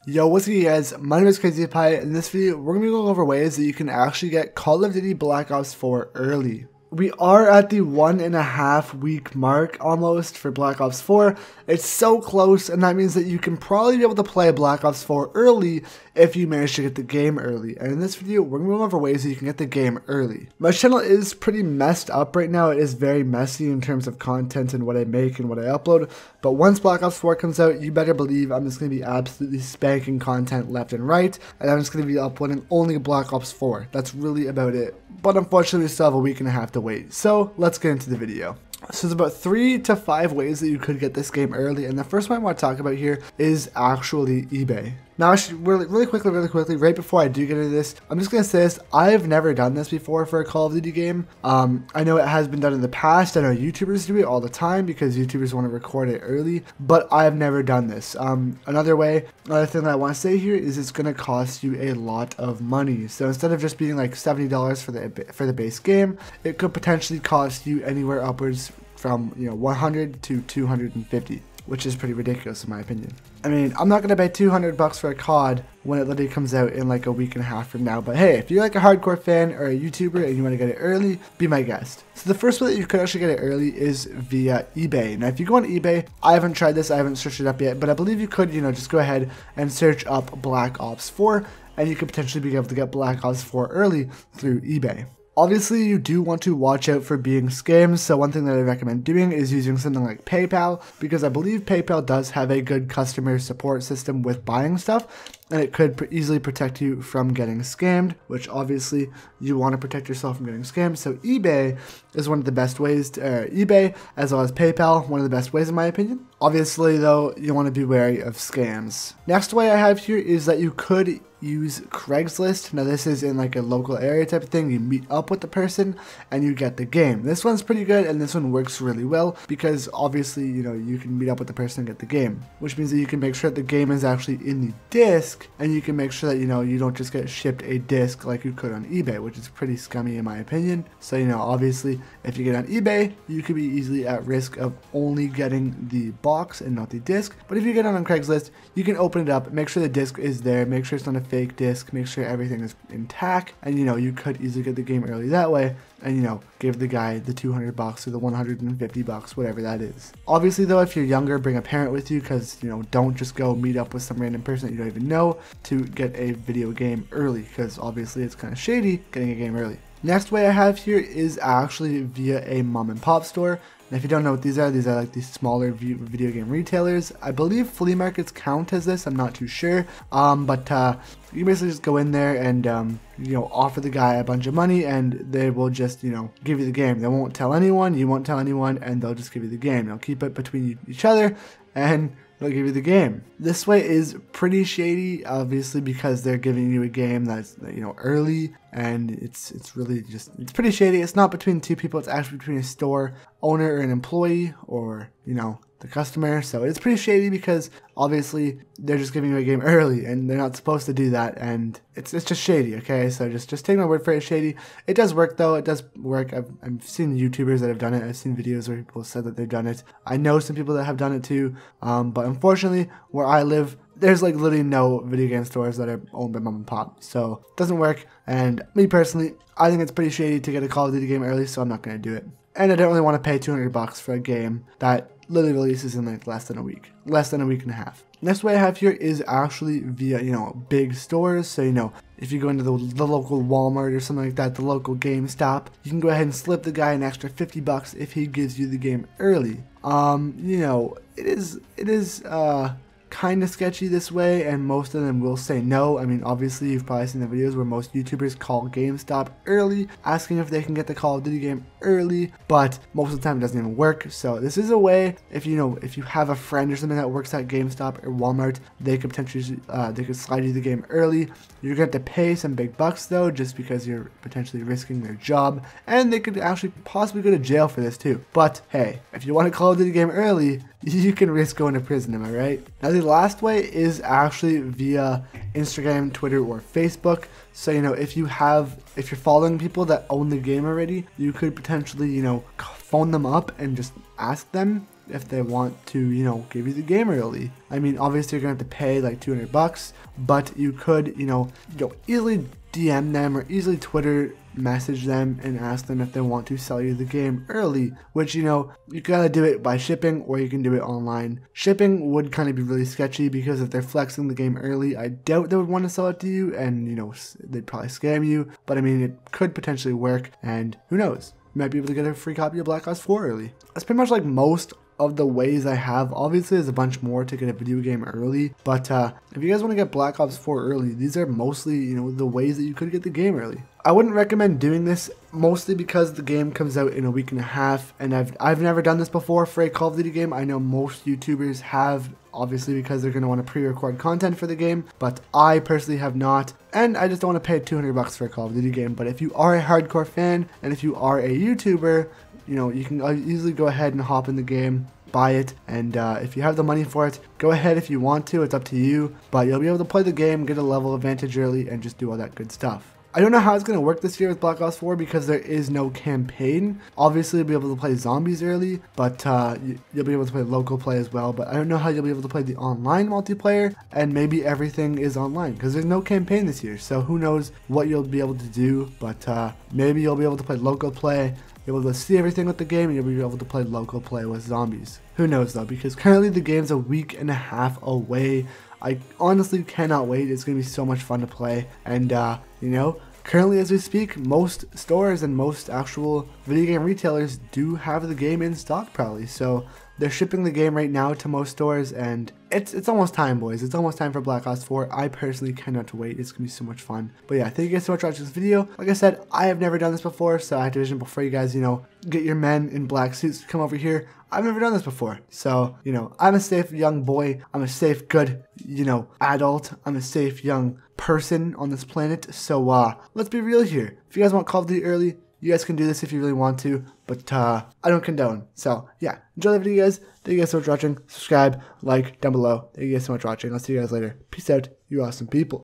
Yo, what's good guys, my name is Crazy Pie, and in this video we're going to be going over ways that you can actually get Call of Duty Black Ops 4 early. We are at the 1.5 week mark almost for Black Ops 4. It's so close, and that means that you can probably be able to play Black Ops 4 early if you manage to get the game early. And in this video, we're going to go over ways that you can get the game early. My channel is pretty messed up right now. It is very messy in terms of content and what I make and what I upload. But once Black Ops 4 comes out, you better believe I'm just going to be absolutely spanking content left and right. And I'm just going to be uploading only Black Ops 4. That's really about it. But unfortunately, we still have a week and a half to wait. So let's get into the video. So there's about 3 to 5 ways that you could get this game early, and the first one I want to talk about here is actually eBay. Now, actually, really quickly, right before I do get into this, I'm just going to say this, I've never done this before for a Call of Duty game. I know it has been done in the past. I know YouTubers do it all the time because YouTubers want to record it early, but I've never done this. Another thing that I want to say here is it's going to cost you a lot of money. So instead of just being like $70 for the base game, it could potentially cost you anywhere upwards from 100 to 250, which is pretty ridiculous in my opinion. I mean, I'm not gonna pay $200 for a COD when it literally comes out in like a week and a half from now. But hey, if you're like a hardcore fan or a YouTuber and you want to get it early, be my guest. So the first way that you could actually get it early is via eBay. Now, if you go on eBay, I haven't tried this, I haven't searched it up yet, but I believe you could, just go ahead and search up Black Ops 4, and you could potentially be able to get Black Ops 4 early through eBay. Obviously, you do want to watch out for being scammed, so one thing that I recommend doing is using something like PayPal, because I believe PayPal does have a good customer support system with buying stuff, and it could easily protect you from getting scammed, which obviously you want to protect yourself from getting scammed. So eBay is one of the best ways to, eBay as well as PayPal, one of the best ways in my opinion. Obviously though, you want to be wary of scams. Next way I have here is that you could use Craigslist. Now this is in like a local area type of thing. You meet up with the person and you get the game. This one's pretty good, and this one works really well because obviously, you can meet up with the person and get the game, which means that you can make sure that the game is actually in the disc, and you can make sure that, you don't just get shipped a disc like you could on eBay, which is pretty scummy in my opinion. So, obviously if you get on eBay, you could be easily at risk of only getting the box and not the disc. But if you get on Craigslist, you can open it up, make sure the disc is there, make sure it's not a fake disc, make sure everything is intact, and you could easily get the game early that way, and give the guy the $200 or the $150, whatever that is. Obviously though, if you're younger, bring a parent with you, because don't just go meet up with some random person that you don't even know to get a video game early, because obviously it's kind of shady getting a game early. Next way I have here is actually via a mom and pop store. And if you don't know what these are like these smaller video game retailers. I believe flea markets count as this, I'm not too sure. But you basically just go in there and offer the guy a bunch of money, and they will just give you the game. They won't tell anyone, you won't tell anyone, and they'll just give you the game. They'll keep it between each other, and they'll give you the game. This way is pretty shady, obviously, because they're giving you a game that's early, and it's really just, it's pretty shady. It's not between two people, it's actually between a store owner or an employee, or the customer. So it's pretty shady because obviously they're just giving you a game early, and they're not supposed to do that, and it's just shady. Okay, so just take my word for it, it's shady. It does work though, it does work. I've seen YouTubers that have done it, I've seen videos where people said that they've done it. I know some people that have done it too, but unfortunately where I live, there's like literally no video game stores that are owned by mom and pop, so it doesn't work. And me personally, I think it's pretty shady to get a Call of Duty game early, so I'm not going to do it. And I don't really want to pay $200 for a game that literally releases in like less than a week and a half. Next way I have here is actually via big stores. So if you go into the local Walmart or something like that, the local GameStop, you can go ahead and slip the guy an extra $50 if he gives you the game early. It is kind of sketchy this way, and most of them will say no. I mean, obviously you've probably seen the videos where most YouTubers call GameStop early asking if they can get the Call of Duty game early, but most of the time it doesn't even work. So this is a way, if you have a friend or something that works at GameStop or Walmart, they could potentially they could slide you the game early. You're going to have to pay some big bucks though, just because you're potentially risking their job, and they could actually possibly go to jail for this too. But hey, if you want a Call of Duty game early, you can risk going to prison, am I right? Now the last way is actually via Instagram, Twitter, or Facebook. So if you're following people that own the game already, you could potentially phone them up and just ask them if they want to, you know, give you the game early. I mean, obviously you're gonna have to pay like $200, but you could, you know, easily DM them or easily Twitter message them and ask them if they want to sell you the game early, which, you know, you gotta do it by shipping or you can do it online. Shipping would kind of be really sketchy because if they're flexing the game early, I doubt they would want to sell it to you, and, you know, they'd probably scam you, but I mean, it could potentially work, and who knows, you might be able to get a free copy of Black Ops 4 early. That's pretty much like most of the ways I have. Obviously there's a bunch more to get a video game early, but if you guys want to get Black Ops 4 early, these are mostly, you know, the ways that you could get the game early. I wouldn't recommend doing this, mostly because the game comes out in a week and a half, and I've never done this before for a Call of Duty game. I know most YouTubers have, obviously because they're going to want to pre-record content for the game, but I personally have not, and I just don't want to pay $200 for a Call of Duty game. But if you are a hardcore fan, and if you are a YouTuber, you know, you can easily go ahead and hop in the game, buy it, and if you have the money for it, go ahead if you want to, it's up to you, but you'll be able to play the game, get a level advantage early, and just do all that good stuff. I don't know how it's going to work this year with Black Ops 4 because there is no campaign. Obviously, you'll be able to play zombies early, but you'll be able to play local play as well. But I don't know how you'll be able to play the online multiplayer, and maybe everything is online because there's no campaign this year. So who knows what you'll be able to do, but maybe you'll be able to play local play, be able to see everything with the game, and you'll be able to play local play with zombies. Who knows though, because currently the game's a week and a half away. I honestly cannot wait. It's going to be so much fun to play, and you know, currently as we speak, most stores and most actual video game retailers do have the game in stock probably, so they're shipping the game right now to most stores, and it's almost time, boys. It's almost time for Black Ops 4. I personally cannot wait. It's gonna be so much fun. But yeah, thank you guys so much for watching this video. Like I said, I have never done this before, so Activision, before you guys, you know, get your men in black suits to come over here, I've never done this before. So, you know, I'm a safe young boy. I'm a safe, good, you know, adult. I'm a safe young person on this planet. So, let's be real here. If you guys want Call of Duty early, you guys can do this if you really want to, but I don't condone. So yeah, enjoy the video, guys. Thank you guys so much for watching. Subscribe, like down below. Thank you guys so much for watching. I'll see you guys later. Peace out, you awesome people.